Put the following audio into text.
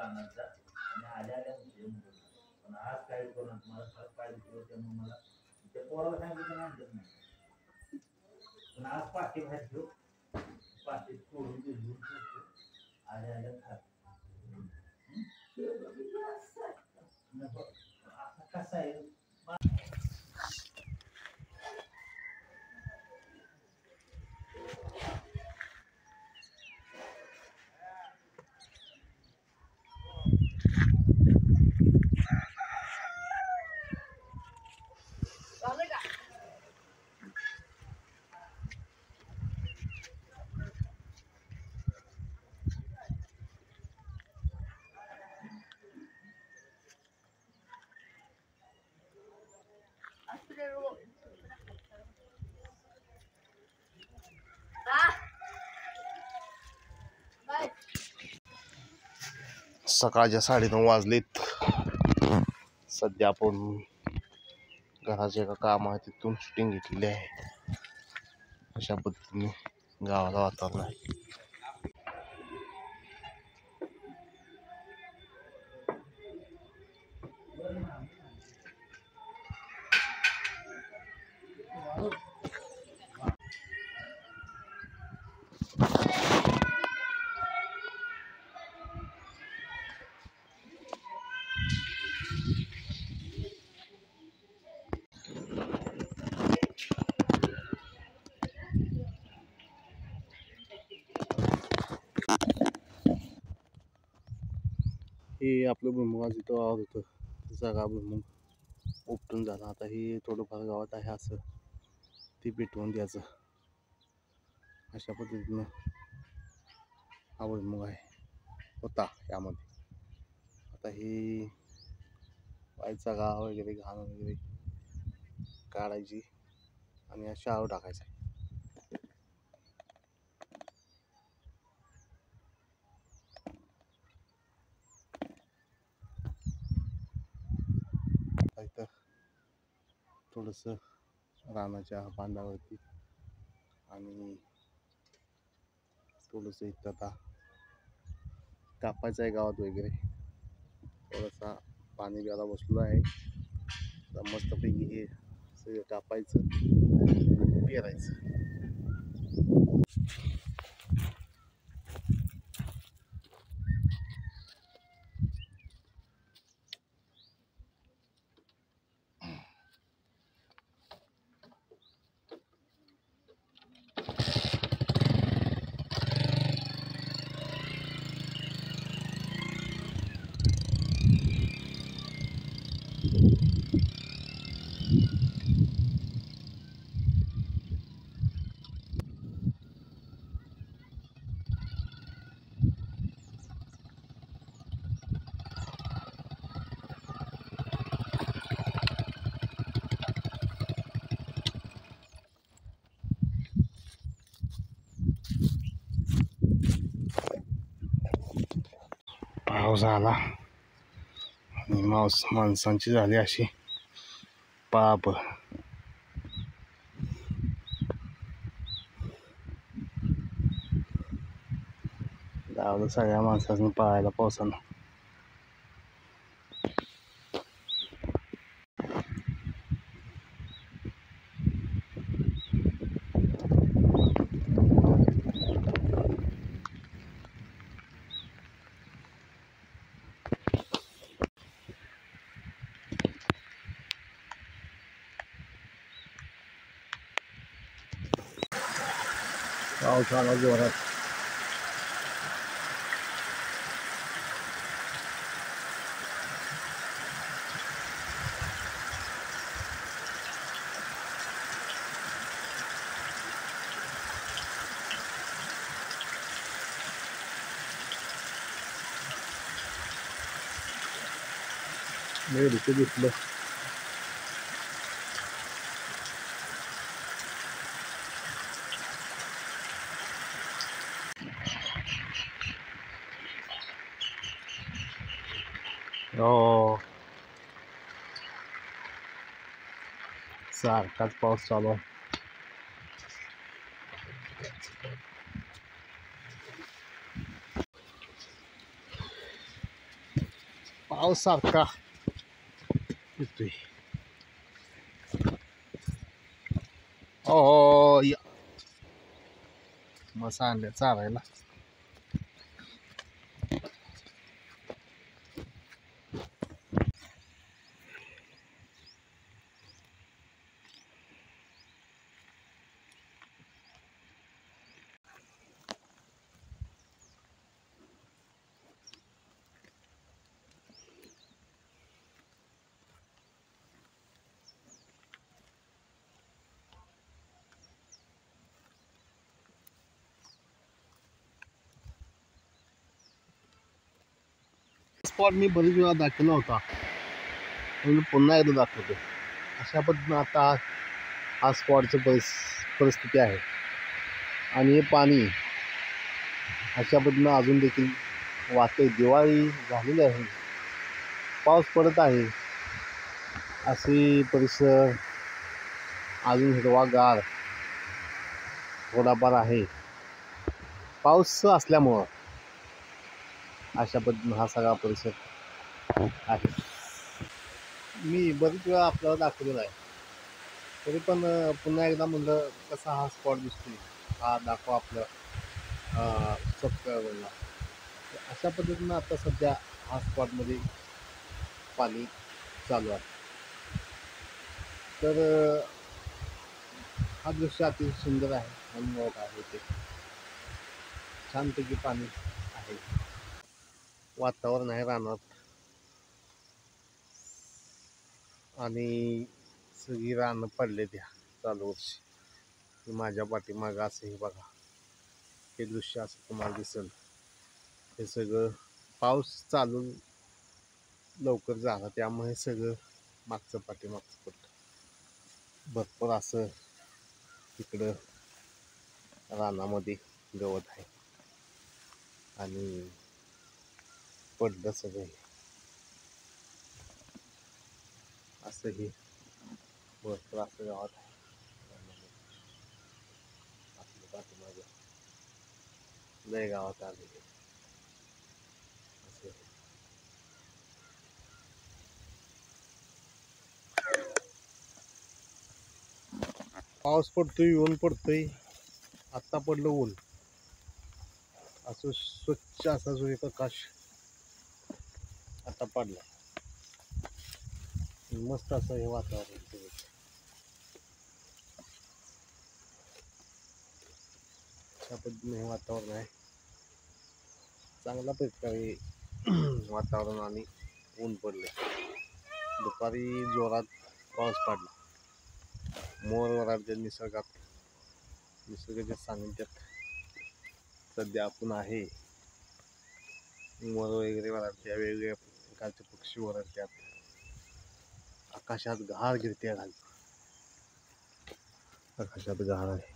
रानात जा आणि आल्या आल्या पण आज काय करू मला फार पाय दुखलं त्यामुळे मला त्या पोराला सांगितलं आणत नाही पण आज पाठी घातलो पाठी सोडून भिजवून ठेवतो आल्या आल्या खात आता कसं आहे सकाळच्या 9:30 वाजलेत. सध्या आपण घराच्या एका काम आहे तिथून शूटिंग घेतलेली आहे. अशा पद्धतीने गावाला वातावरण आहे. हे आपलं भुईमुगाचं इथं वावर होतं जागा भुईमुग उपटून झाला. आता हे थोडंफार गावात आहे असं ते पेटवून द्यायचं. अशा पद्धतीनं हा भुईमुग आहे होता यामध्ये. आता ही वाईचा गाव वगैरे घाण वगैरे काढायची आणि या शाळा टाकायचा. इथं थोडंसं रानाच्या बांधावरती आणि थोडंसं इथं आता कापायचं आहे गावात वगैरे. थोडासा पाणी प्यायला बसलो आहे. तर मस्तपैकी हे सगळं कापायचं पेरायचं. पाऊस आला आणि माणसांची झाली अशी पाप. लावलं सगळ्या माणसांनी पळायला पावसानं. पाऊस आला जोरात. इथे दिसलं. हो सारखाच पाऊस चालू आहे. पाऊस सारखा येतोय. ओ या मसा आणल्या चारायला. स्पॉट मी बरीच वेळा दाखवला होता, म्हणून पुन्हा एकदा दाखवतो. अशा पद्धतीनं आता हा स्पॉटची परिस्थिती आहे. आणि हे पाणी अशा पद्धतीनं अजून देखील वाहते. दिवाळी झालेली आहे, पाऊस पडत आहे, अशी परिसर अजून हिरवागार थोडाफार आहे. पाऊस असल्यामुळं अशा पद्धतीनं हा सगळा परिसर आहे. मी बरीच वेळा आपल्याला दाखवलेला आहे, तरी पण पुन्हा एकदा म्हणलं कसा हा स्पॉट दिसतोय, हा दाखवा आपल्या सबस्क्रायबरला. अशा पद्धतीनं आता सध्या हा स्पॉटमध्ये पाणी चालू आहे. तर हा दृश्य अतिशय सुंदर आहे, मनमोहक आहे. ते छानपैकी पाणी आहे, वातावरण आहे रानात. आणि सगळी रानं पडले त्या चालू वर्षी. माझ्या पाठीमागं असं हे बघा, हे दृश्य असं तुम्हाला दिसेल. हे सगळं पाऊस चालू लवकर झाला, त्यामुळे सगळं मागचं पाठीमागचं पडलं. भरपूर असं इकडं रानामध्ये गवत आहे आणि पडलं सगळं. असं हे भरपूर असं गावात आहे. आपल्या पाठीमागं लय गावात आले असं. पाऊस पडतोय, ऊन पडतोय. आत्ता पडलं ऊन, असं स्वच्छ असा सूर्यप्रकाश आता पडला. मस्त असं हे वातावरण सगळं. अशा पद्धतीने हे वातावरण आहे. चांगल्या प्रकारे वातावरण आणि ऊन पडले. दुपारी जोरात पाऊस पडला. मोर वराडते निसर्गात, निसर्गाच्या सानिध्यात सध्या आपण आहे. मोर वगैरे वराडत्या, वेगवेगळ्या प्रकारचे पक्षी वराडतात. आकाशात घार गिरत्या घाल, आकाशात घार आहे.